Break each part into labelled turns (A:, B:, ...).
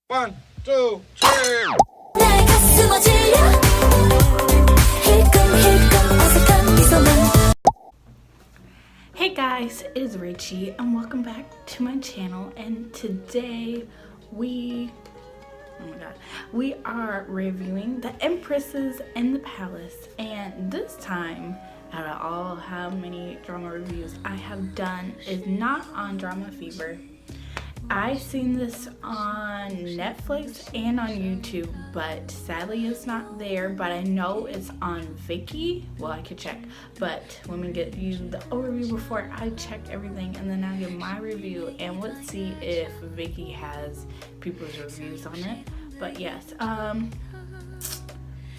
A: One, two, three.
B: 나의 가슴 어질려 힐끔힐끔 어색한 미소만.
C: Hey guys, it is Rachie and welcome back to my channel, and today we are reviewing the Empresses in the Palace. And this time, out of all how many drama reviews I have done, is not on Drama Fever. I've seen this on Netflix and on YouTube, but sadly it's not there. But I know it's on Viki. Well, I could check, but let me get you the overview before I check everything, and then I'll give my review, and let's see if Viki has people's reviews on it. But yes,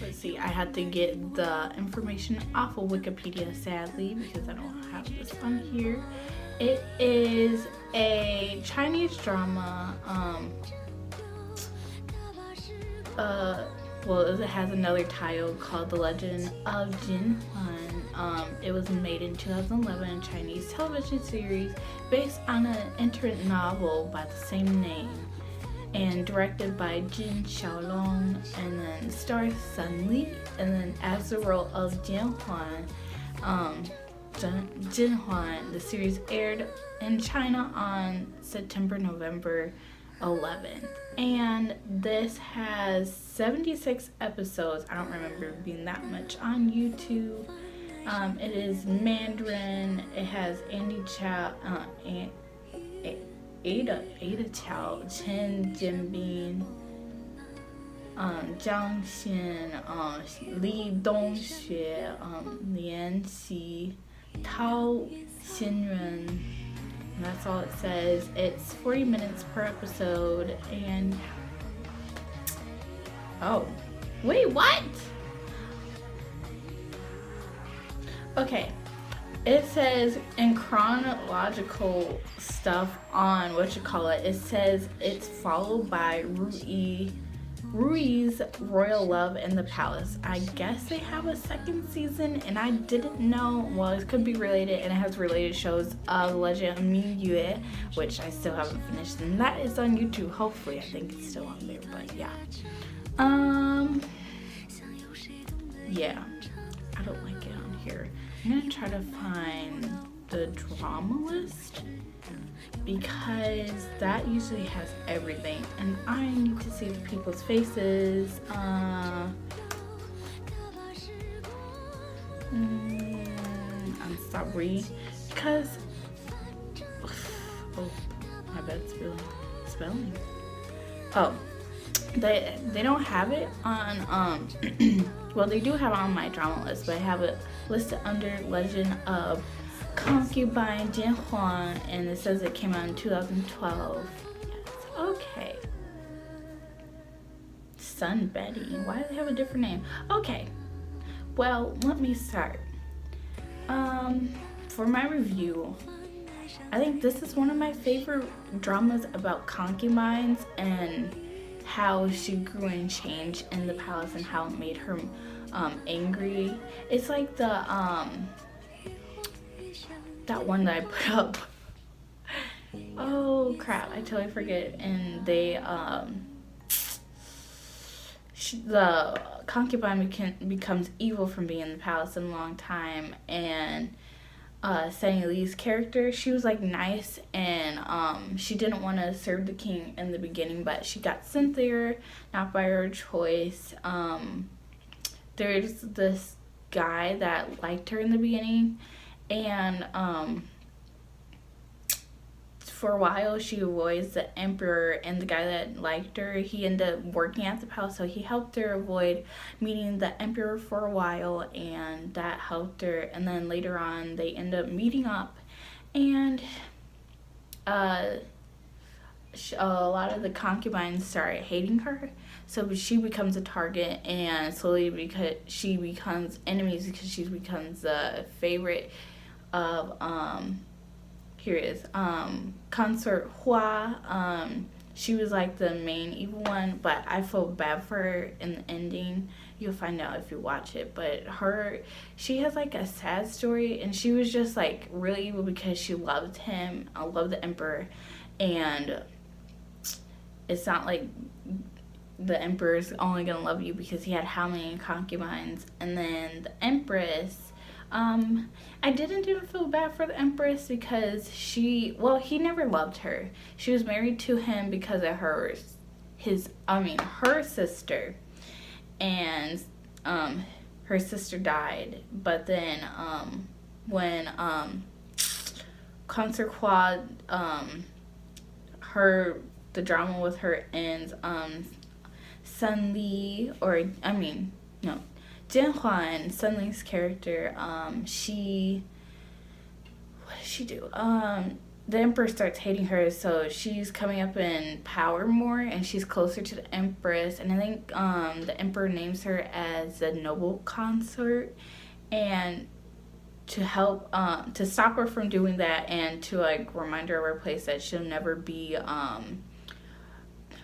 C: let's see, I had to get the information off of Wikipedia, sadly, because I don't have this on here. It is a Chinese drama. Well, it has another title called The Legend of Jiang. It was made in 2011, a Chinese television series based on an internet novel by the same name, and directed by Jin Xiaolong, and then stars Sun Li, and then as the role of Jiang Jin Huang. The series aired in China on November 11th, and this has 76 episodes. I don't remember being that much on YouTube. It is Mandarin. It has Andy Chow, Ada Chow, Chen, JianBin, Jiang, Li Dongxue, Lian Xi, Tao Xinren. That's all it says. It's 40 minutes per episode, and oh, wait, what? Okay, it says in chronological stuff on it says it's followed by Rui's Royal Love in the Palace. I guess they have a second season, and I didn't know. Well, it could be related, and it has related shows of The Legend of Mi Yue, which I still haven't finished, and that is on YouTube. Hopefully, I think it's still on there, but yeah. Yeah, I don't like it on here. I'm gonna try to find the drama list, because that usually has everything, and I need to see the people's faces. I'm sorry, because oh, my bad spelling. Oh, they don't have it on well, they do have it on my drama list, but I have it listed under Legend of Concubine Jiang Huang, and it says it came out in 2012. Yes, okay. Sun Betty. Why do they have a different name? Okay. Well, let me start. For my review, I think this is one of my favorite dramas about concubines and how she grew and changed in the palace and how it made her angry. It's like the that one that I put up. Oh crap, I totally forget. And they the concubine becomes evil from being in the palace in a long time, and Sunny Lee's character, she was like nice, and she didn't want to serve the king in the beginning, but she got sent there not by her choice. There's this guy that liked her in the beginning, and for a while she avoids the emperor, and the guy that liked her, he ended up working at the palace, so he helped her avoid meeting the emperor for a while, and that helped her. And then later on they end up meeting up, and a lot of the concubines start hating her, so she becomes a target, and slowly because she becomes enemies, because she becomes the favorite of here it is, Consort Hua. She was like the main evil one, but I feel bad for her in the ending. You'll find out if you watch it. But she has like a sad story, and she was just like really evil because she loved him, loved the emperor, and it's not like the emperor's only gonna love you because he had how many concubines. And then the empress, I didn't even feel bad for the empress because he never loved her. She was married to him because of her sister, and her sister died. But then when Concert Quad, the drama with her ends, Sun Li, Jian Huan, Sun Li's character, what does she do? The emperor starts hating her, so she's coming up in power more, and she's closer to the empress. And I think the emperor names her as the noble consort, and to help to stop her from doing that, and to like remind her of her place that she'll never be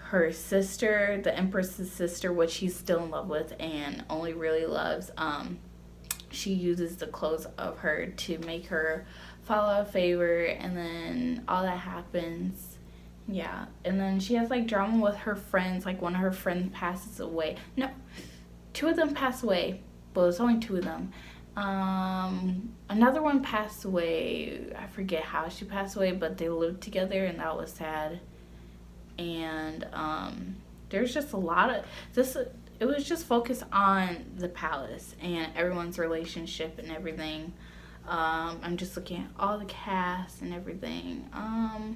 C: her sister, the empress's sister, which she's still in love with and only really loves. She uses the clothes of her to make her fall out of favor, and then all that happens. Yeah, and then she has like drama with her friends. Like one of her friends passes away. No, two of them pass away, but it's only two of them. Another one passed away. I forget how she passed away, but they lived together, and that was sad. And there's just a lot of this. It was just focused on the palace and everyone's relationship and everything. I'm just looking at all the cast and everything. I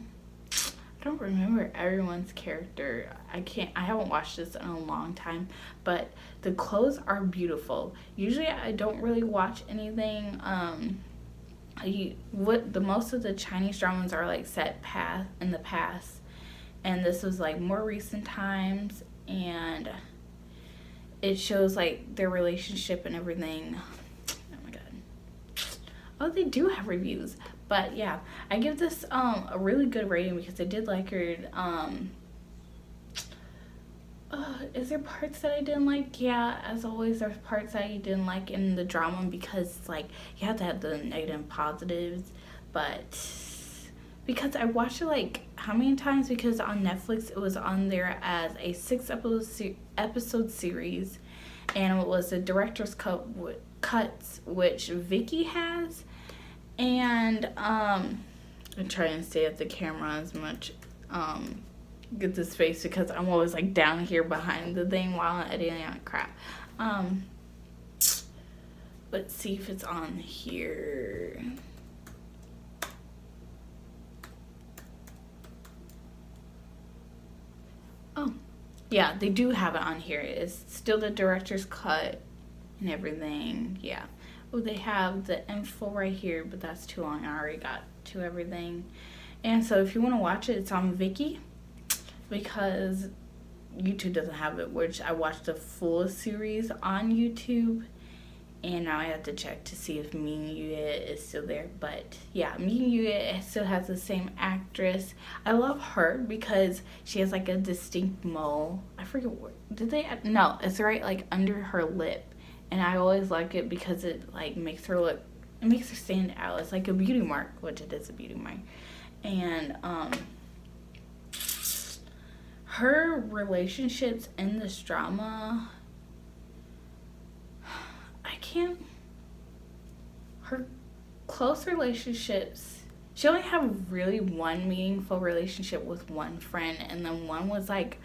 C: don't remember everyone's character. I haven't watched this in a long time, but the clothes are beautiful. Usually I don't really watch anything. The most of the Chinese dramas are like set in the past, and this was like more recent times, and it shows like their relationship and everything. Oh my god. Oh, they do have reviews. But yeah, I give this a really good rating because I did like her. Is there parts that I didn't like? Yeah, as always, there's parts that you didn't like in the drama because like you have to have the negative and positives. But because I watched it like how many times? Because on Netflix it was on there as a 6-episode series, and it was the director's cuts which Vicky has. And I'm trying to stay at the camera as much, get this face because I'm always like down here behind the thing while I'm editing on crap. Let's see if it's on here. Oh, yeah, they do have it on here. It's still the director's cut and everything. Yeah. Oh, they have the info right here, but that's too long. I already got to everything. And so if you want to watch it, it's on Viki, because YouTube doesn't have it, which I watched the full series on YouTube, and now I have to check to see if Ming Yue is still there. But yeah, Ming Yue still has the same actress. I love her because she has like a distinct mole. I forget where no, it's right like under her lip. And I always like it because it like makes her stand out. It's like a beauty mark, which it is a beauty mark. And her relationships in this drama, her close relationships, she only had really one meaningful relationship with one friend, and then one was like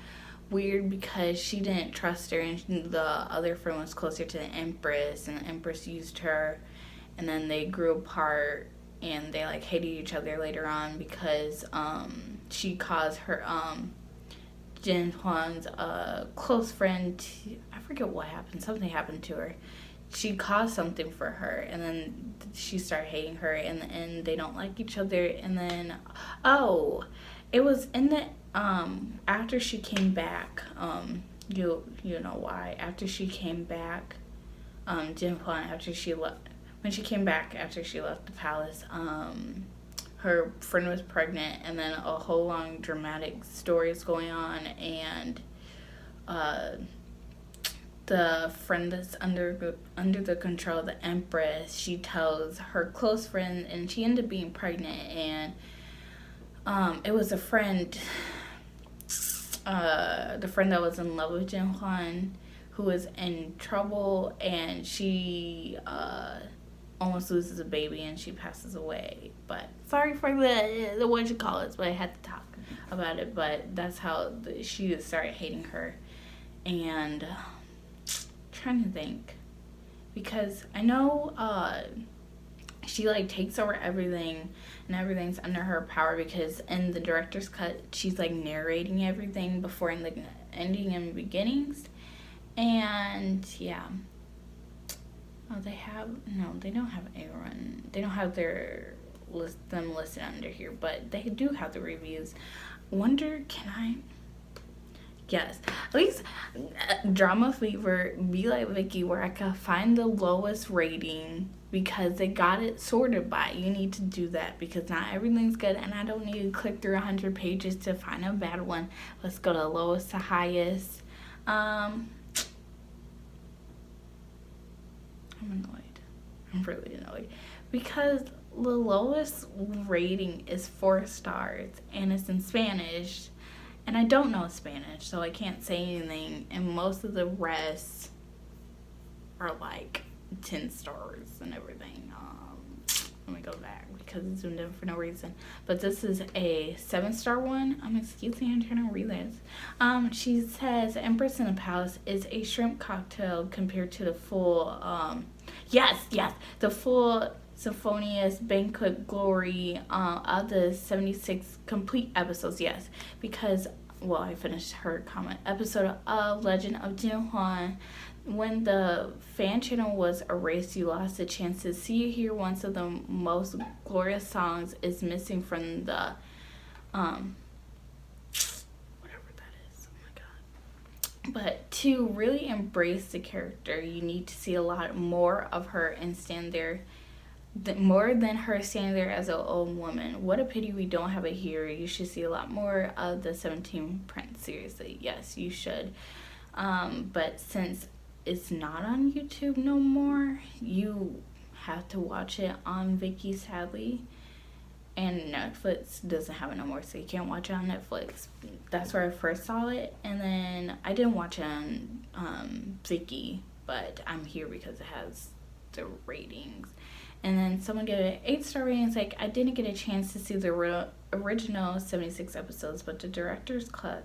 C: weird because she didn't trust her, and the other friend was closer to the empress, and the empress used her, and then they grew apart, and they like hated each other later on because she caused her Jin Huang's close friend I forget what happened, something happened to her. She caused something for her, and then she started hating her, and they don't like each other. And then it was in the after she came back, you know why. After she came back, Jin Huang, after she left the palace, her friend was pregnant, and then a whole long dramatic story is going on, and the friend that's under the control of the empress, she tells her close friend, and she ended up being pregnant, and it was a friend, the friend that was in love with Huang, who was in trouble, and she almost loses a baby and she passes away. But sorry for the what you call it, but I had to talk about it. But that's how she started hating her. And trying to think, because I know she like takes over everything and everything's under her power, because in the director's cut she's like narrating everything before in the ending and beginnings. And yeah, they don't have a run. They don't have them listed under here, but they do have the reviews. Wonder, can I? Yes, at least Drama Fever, be like Vicky, where I can find the lowest rating, because they got it sorted by. You need to do that, because not everything's good, and I don't need to click through 100 pages to find a bad one. Let's go to lowest to highest. I'm annoyed. I'm really annoyed, because the lowest rating is 4 stars, and it's in Spanish. And I don't know Spanish, so I can't say anything. And most of the rest are like 10 stars and everything. Let me go back because it's zoomed in for no reason. But this is a 7-star one. Excuse me, I'm trying to read this. She says, Empress in the Palace is a shrimp cocktail compared to the full, the full symphonious banquet glory of the 76 complete episodes. Yes, because, well, I finished her comment. Episode of Legend of Jiang. When the fan channel was erased, you lost the chance to see or hear one of the most glorious songs is missing from the whatever that is. Oh my god. But to really embrace the character, you need to see a lot more of her and stand there, more than her standing there as an old woman. What a pity we don't have it here. You should see a lot more of the 17 Prince. Seriously, yes, you should. But since it's not on YouTube no more, you have to watch it on Viki, sadly. And Netflix doesn't have it no more, so you can't watch it on Netflix. That's where I first saw it, and then I didn't watch it on Viki, but I'm here because it has the ratings. And then someone gave it an 8-star rating. It's like, I didn't get a chance to see the original 76 episodes, but the director's cut.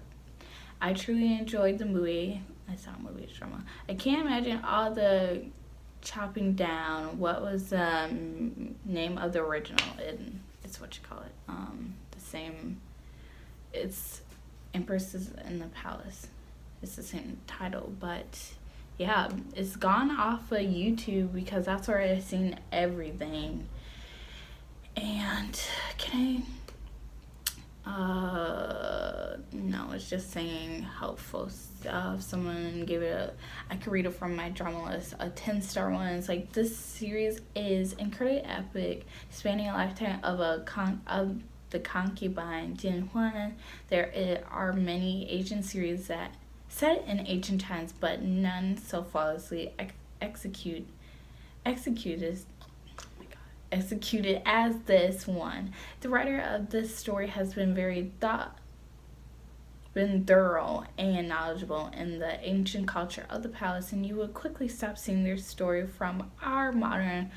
C: I truly enjoyed the movie. It's not a movie, it's drama. I can't imagine all the chopping down. What was the name of the original? It's what you call it. The same. It's Empresses in the Palace. It's the same title, but yeah, it's gone off of YouTube because that's where I've seen everything. And can no, it's just saying helpful stuff. Someone gave it I could read it from my drama list, a 10-star one. It's like, this series is incredibly epic, spanning a lifetime of the concubine Jian. There are many Asian series that set in ancient times, but none so flawlessly executed as this one. The writer of this story has been thorough and knowledgeable in the ancient culture of the palace, and you will quickly stop seeing their story from our modern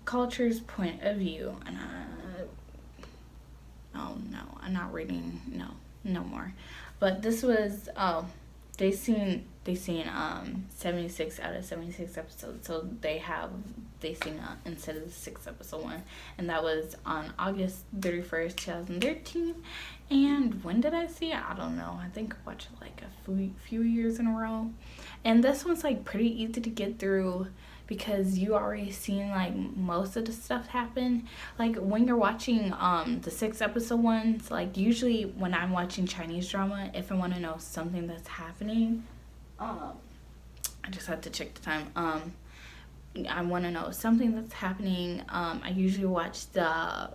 C: culture's point of view. And I'm not reading no more. But this was they seen 76 out of 76 episodes, so they seen instead of the 6-episode one, and that was on August 31st 2013. And when did I see it? I don't know. I think I watched it like a few years in a row. And this one's like pretty easy to get through because you already seen like most of the stuff happen. Like when you're watching the 6-episode ones, like usually when I'm watching Chinese drama, if I want to know something that's happening, I just have to check the time. I want to know something that's happening. I usually watch the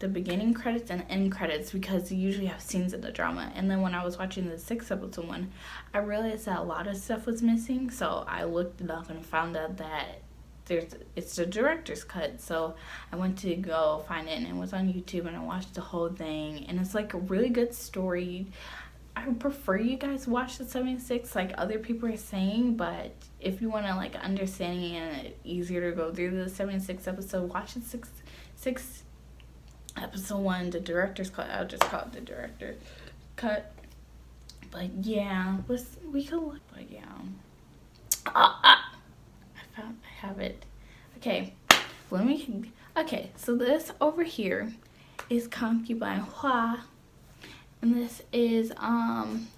C: beginning credits and end credits because you usually have scenes of the drama. And then when I was watching the 6-episode one, I realized that a lot of stuff was missing, so I looked it up and found out that it's the director's cut. So I went to go find it, and it was on YouTube, and I watched the whole thing, and it's like a really good story. I would prefer you guys watch the 76 like other people are saying, but if you want to like understanding and it's easier to go through the 76 episode, watch the six episode 1, the director's cut. I'll just call it the director cut. But yeah, we could look. But yeah, I have it. Okay, let me. Okay, so this over here is concubine Hua. And this is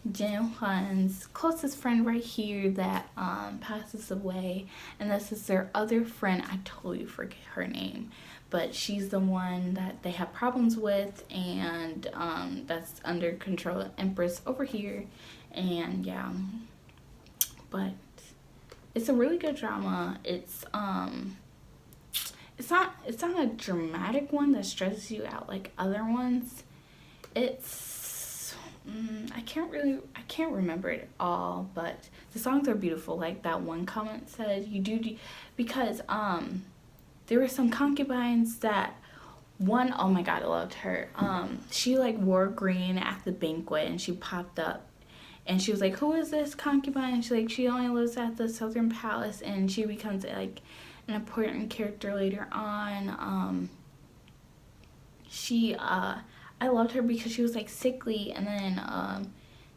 C: Jian's closest friend right here that passes away. And this is their other friend. I totally forget her name. But she's the one that they have problems with. And that's under control of Empress over here. And yeah. But it's a really good drama. It's not a dramatic one that stresses you out like other ones. It's I can't remember it all, but the songs are beautiful. Like that one comment said, you do because there were some concubines that one, oh my god, I loved her. She like wore green at the banquet and she popped up and she was like, who is this concubine? And she only lives at the Southern Palace, and she becomes like an important character later on. I loved her because she was like sickly, and then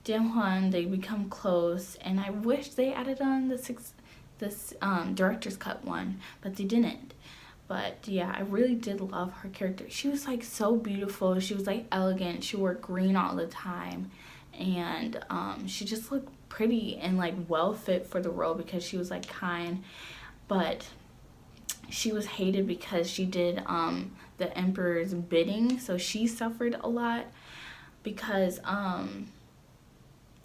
C: Huang, they become close, and I wish they added on this director's cut one, but they didn't. But yeah, I really did love her character. She was like so beautiful. She was like elegant. She wore green all the time, and she just looked pretty and like well fit for the role because she was like kind, but she was hated because she did the emperor's bidding, so she suffered a lot because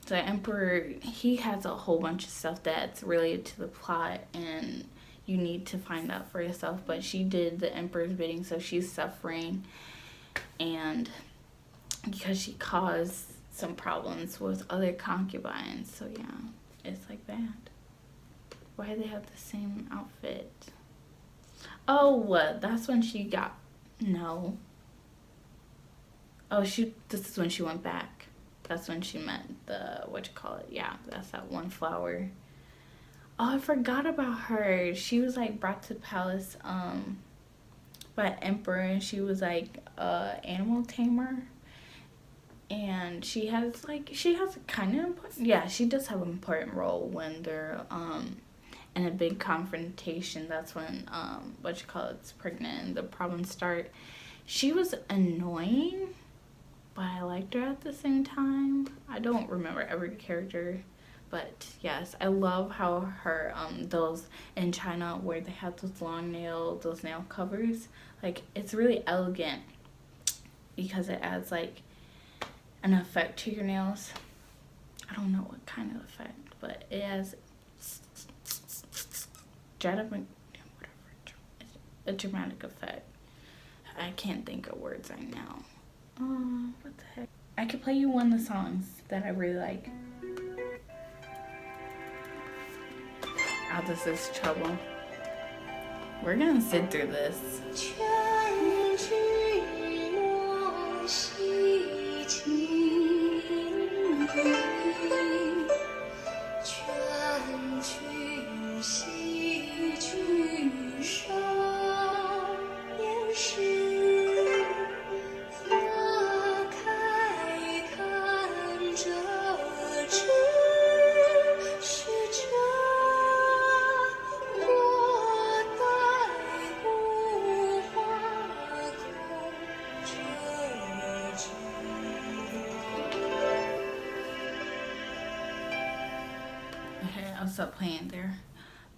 C: the emperor, he has a whole bunch of stuff that's related to the plot and you need to find out for yourself, but she did the emperor's bidding, so she's suffering, and because she caused some problems with other concubines. So yeah, it's like that. Why do they have the same outfit? Oh, that's when she got, no. Oh, this is when she went back. That's when she met yeah, that's that one flower. Oh, I forgot about her. She was like brought to the palace by emperor, and she was like animal tamer. And she has a kind of important, yeah, she does have an important role when they're in a big confrontation. That's when it's pregnant and the problems start. She was annoying, but I liked her at the same time. I don't remember every character, but yes, I love how her those in China where they have those those nail covers, like it's really elegant because it adds like an effect to your nails. I don't know what kind of effect, but it has a dramatic effect. I can't think of words right now. What the heck? I could play you one of the songs that I really like. Oh, this is trouble. We're gonna sit through this. Okay, I'll stop playing there.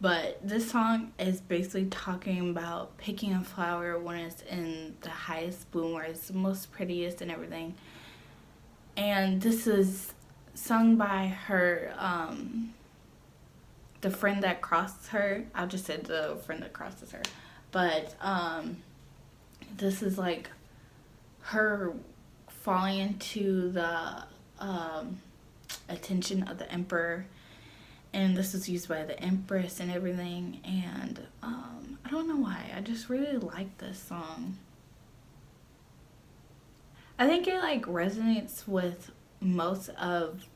C: But this song is basically talking about picking a flower when it's in the highest bloom, where it's the most prettiest and everything. And this is sung by her, the friend that crosses her. I'll just say the friend that crosses her. But this is like her falling into the attention of the emperor. And this was used by the Empress and everything. And I don't know why. I just really like this song. I think it like resonates with most of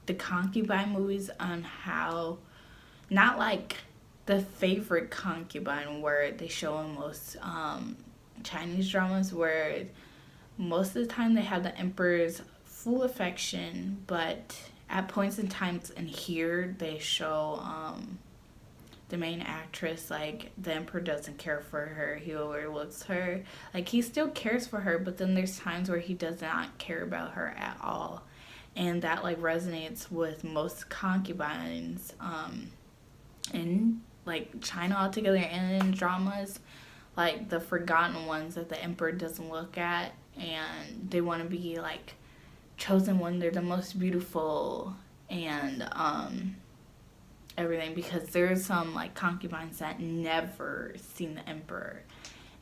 C: the concubine movies on how, not like the favorite concubine where they show in most Chinese dramas, where most of the time they have the emperor's full affection, but at points in times in here they show the main actress, like, the emperor doesn't care for her, he overlooks her. Like, he still cares for her, but then there's times where he does not care about her at all. And that, like, resonates with most concubines in, like, China altogether, and in dramas, like the forgotten ones that the emperor doesn't look at, and they want to be, like, chosen when they're the most beautiful and everything, because there's some, like, concubines that never seen the emperor.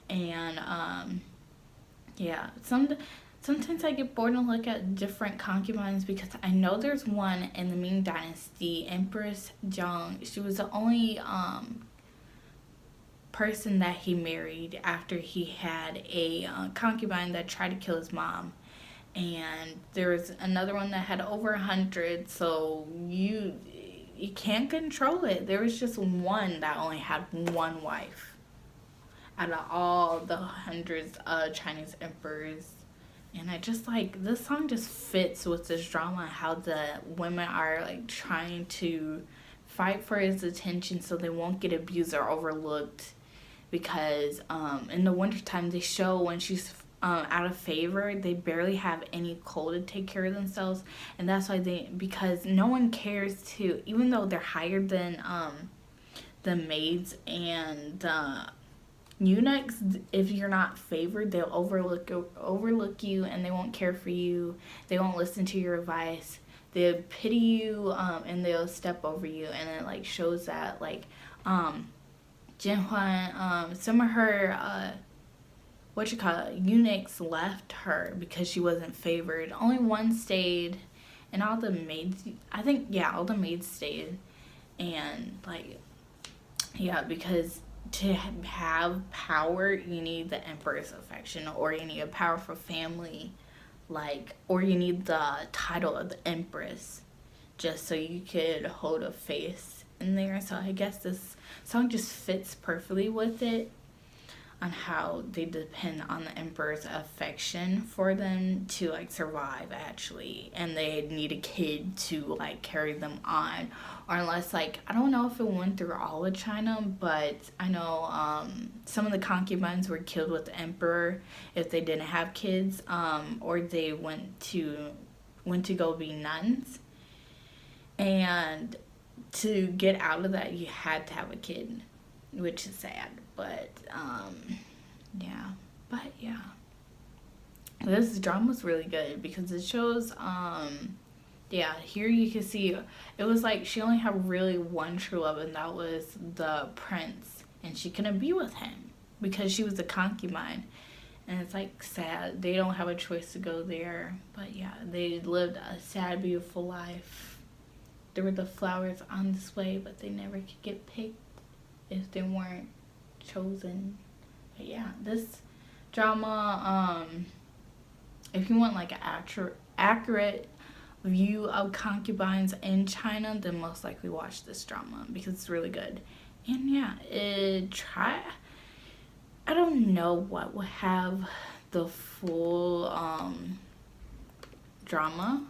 C: And yeah, sometimes I get bored and look at different concubines, because I know there's one in the Ming Dynasty, Empress Jiang. She was the only person that he married after he had a concubine that tried to kill his mom. And there was another one that had over 100, so you can't control it. There was just one that only had one wife out of all the hundreds of Chinese emperors. And I just, like, this song just fits with this drama, how the women are, like, trying to fight for his attention so they won't get abused or overlooked. Because in the wintertime, they show when she's out of favor, they barely have any coal to take care of themselves. And that's why because no one cares to, even though they're higher than the maids and the eunuchs, if you're not favored, they'll overlook you, and they won't care for you. They won't listen to your advice. They'll pity you, and they'll step over you. And it, like, shows that, like, Huang, some of her eunuchs left her because she wasn't favored. Only one stayed, and all the maids, I think, yeah, all the maids stayed. And, like, yeah, because to have power, you need the emperor's affection, or you need a powerful family, like, or you need the title of the empress, just so you could hold a face in there. So I guess this song just fits perfectly with it, on how they depend on the emperor's affection for them to, like, survive, actually, and they need a kid to, like, carry them on. Or unless, like, I don't know if it went through all of China, but I know some of the concubines were killed with the emperor if they didn't have kids, or they went to go be nuns. And to get out of that, you had to have a kid, which is sad. But yeah, this drama was really good, because it shows here you can see it was like she only had really one true love, and that was the prince, and she couldn't be with him because she was a concubine. And it's, like, sad. They don't have a choice to go there. But yeah, they lived a sad, beautiful life. There were the flowers on display, but they never could get picked if they weren't chosen. But yeah, this drama, if you want, like, an accurate view of concubines in China, then most likely watch this drama, because it's really good. And yeah, I don't know what would have the full drama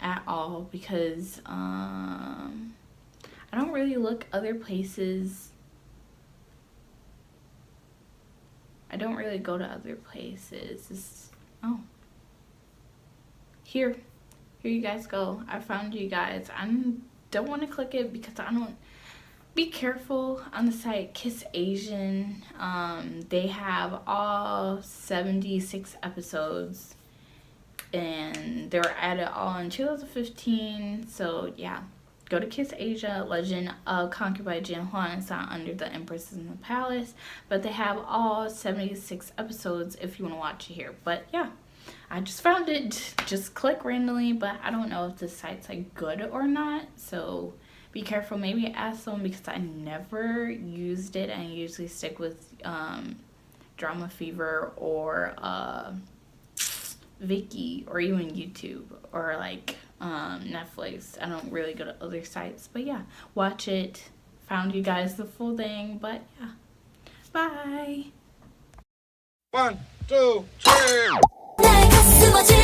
C: at all, because I don't really look other places. I don't really go to other places. Here you guys go. I found you guys. I don't want to click it because I don't. Be careful on the site Kiss Asian. They have all 76 episodes, and they were added all in 2015. So yeah, go to Kiss Asia. Legend of Conquered by Jiang. It's not under the Empresses in the Palace, but they have all 76 episodes if you want to watch it here. But yeah, I just found it. Just click randomly, but I don't know if this site's, like, good or not. So be careful. Maybe ask someone, because I never used it. I usually stick with Drama Fever or Viki or even YouTube or like Netflix. I don't really go to other sites, but yeah, watch it. Found you guys the full thing, but yeah, bye.
A: 1, 2, 3.
B: 나의 가슴 어질러